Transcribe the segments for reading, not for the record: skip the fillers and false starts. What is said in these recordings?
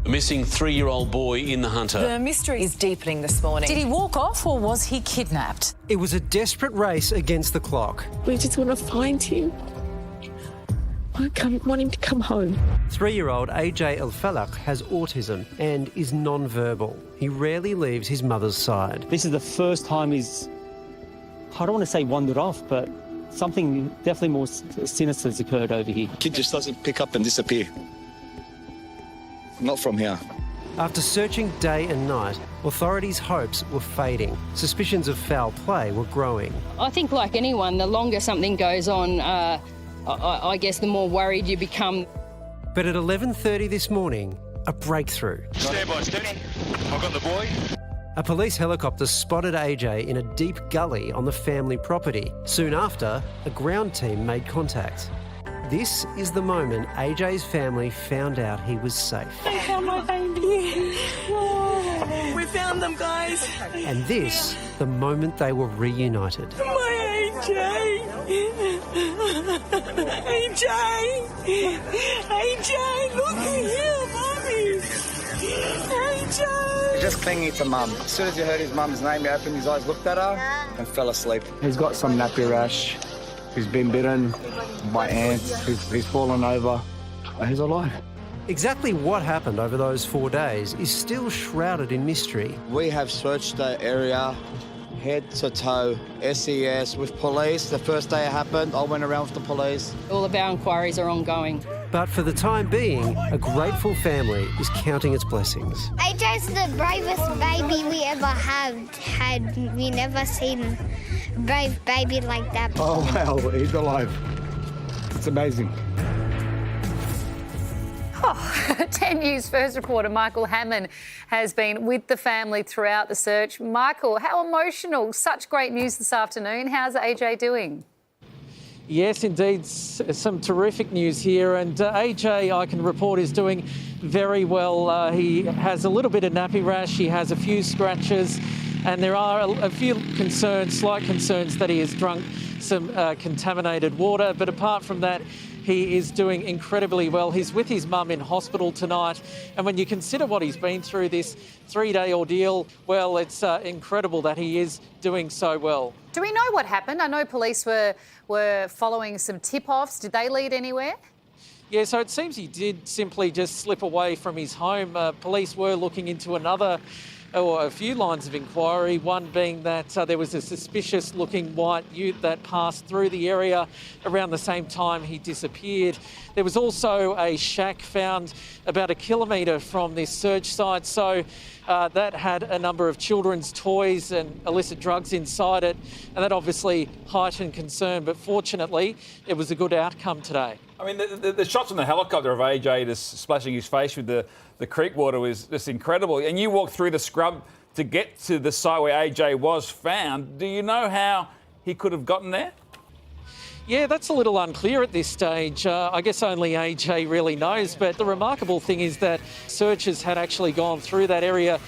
A missing 3-year-old boy in the Hunter. The mystery is deepening this morning. Did he walk off or was he kidnapped? It was a desperate race against the clock. We just want to find him. I want him to come home. 3-year-old AJ El-Falak has autism and is non-verbal. He rarely leaves his mother's side. This is the first time he's, I don't want to say wandered off, but something definitely more sinister has occurred over here. Kid just doesn't pick up and disappear. Not from here. After searching day and night, authorities' hopes were fading. Suspicions of foul play were growing. I think, like anyone, the longer something goes on, I guess the more worried you become. But at 11:30 this morning, a breakthrough. Stand by, steady. I've got the boy. A police helicopter spotted AJ in a deep gully on the family property. Soon after, a ground team made contact. This is the moment AJ's family found out he was safe. I found my baby. Oh. We found them, guys. And this, the moment they were reunited. My AJ. AJ. AJ, look at him, Mommy. AJ. Just clinging to Mum. As soon as he heard his mum's name, he opened his eyes, looked at her, and fell asleep. He's got some nappy rash. He's been bitten by ants. He's fallen over. He's alive. Exactly what happened over those 4 days is still shrouded in mystery. We have searched the area head to toe, SES with police. The first day it happened, I went around with the police. All of our inquiries are ongoing. But for the time being, a grateful family is counting its blessings. AJ's the bravest baby we ever had. We never seen a brave baby like that before. Oh, wow, he's alive. It's amazing. 10 News First reporter Michael Hammond has been with the family throughout the search. Michael, how emotional. Such great news this afternoon. How's AJ doing? Yes, indeed, some terrific news here. And AJ, I can report, is doing very well. He has a little bit of nappy rash. He has a few scratches. And there are a few concerns, slight concerns, that he has drunk some contaminated water. But apart from that, he is doing incredibly well. He's with his mum in hospital tonight. And when you consider what he's been through, this 3-day ordeal, well, it's incredible that he is doing so well. Do we know what happened? I know police were following some tip-offs. Did they lead anywhere? Yeah, so it seems he did simply just slip away from his home. Police were looking into a few lines of inquiry, one being that there was a suspicious-looking white ute that passed through the area around the same time he disappeared. There was also a shack found about 1 kilometre from this search site, so that had a number of children's toys and illicit drugs inside it, and that obviously heightened concern, but fortunately it was a good outcome today. I mean, the shots from the helicopter of AJ just splashing his face with the creek water was just incredible. And you walked through the scrub to get to the site where AJ was found. Do you know how he could have gotten there? Yeah, that's a little unclear at this stage. I guess only AJ really knows. But the remarkable thing is that searchers had actually gone through that area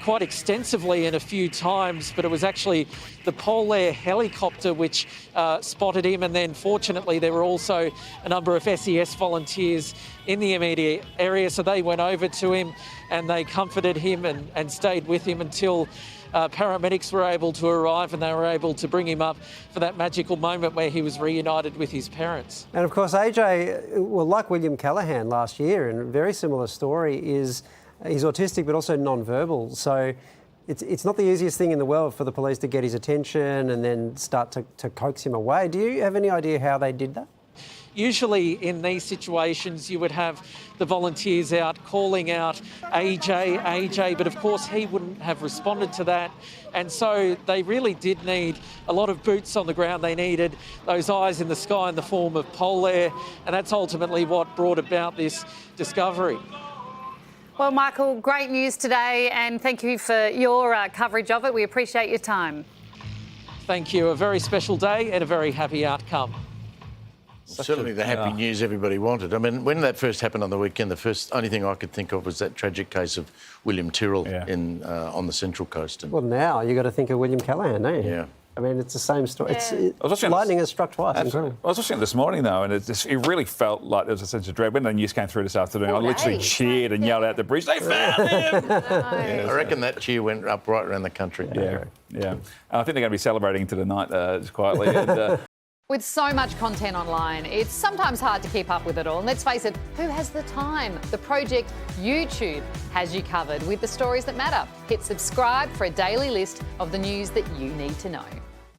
quite extensively and a few times, but it was actually the Polair helicopter which spotted him, and then fortunately there were also a number of SES volunteers in the immediate area, so they went over to him and they comforted him and stayed with him until paramedics were able to arrive, and they were able to bring him up for that magical moment where he was reunited with his parents. And of course, AJ, well, like William Callahan last year, and a very similar story, is he's autistic but also non-verbal. So it's not the easiest thing in the world for the police to get his attention and then start to coax him away. Do you have any idea how they did that? Usually in these situations you would have the volunteers out calling out AJ, AJ, but of course he wouldn't have responded to that. And so they really did need a lot of boots on the ground. They needed those eyes in the sky in the form of Polair, and that's ultimately what brought about this discovery. Well, Michael, great news today, and thank you for your coverage of it. We appreciate your time. Thank you. A very special day and a very happy outcome. Certainly the happy news everybody wanted. I mean, when that first happened on the weekend, the only thing I could think of was that tragic case of William Tyrrell on the Central Coast. Well, now you've got to think of William Callahan, don't you? Yeah. I mean, it's the same story. Yeah. Lightning has struck twice. Incredible. I was watching it this morning, though, and it really felt like there was a sense of dread. When the news came through this afternoon, I literally cheered and yelled out the bridge, "They found him!" I reckon that cheer went up right around the country. Yeah. And I think they're going to be celebrating into the night just quietly. And, With so much content online, it's sometimes hard to keep up with it all. And let's face it, who has the time? The Project YouTube has you covered with the stories that matter. Hit subscribe for a daily list of the news that you need to know.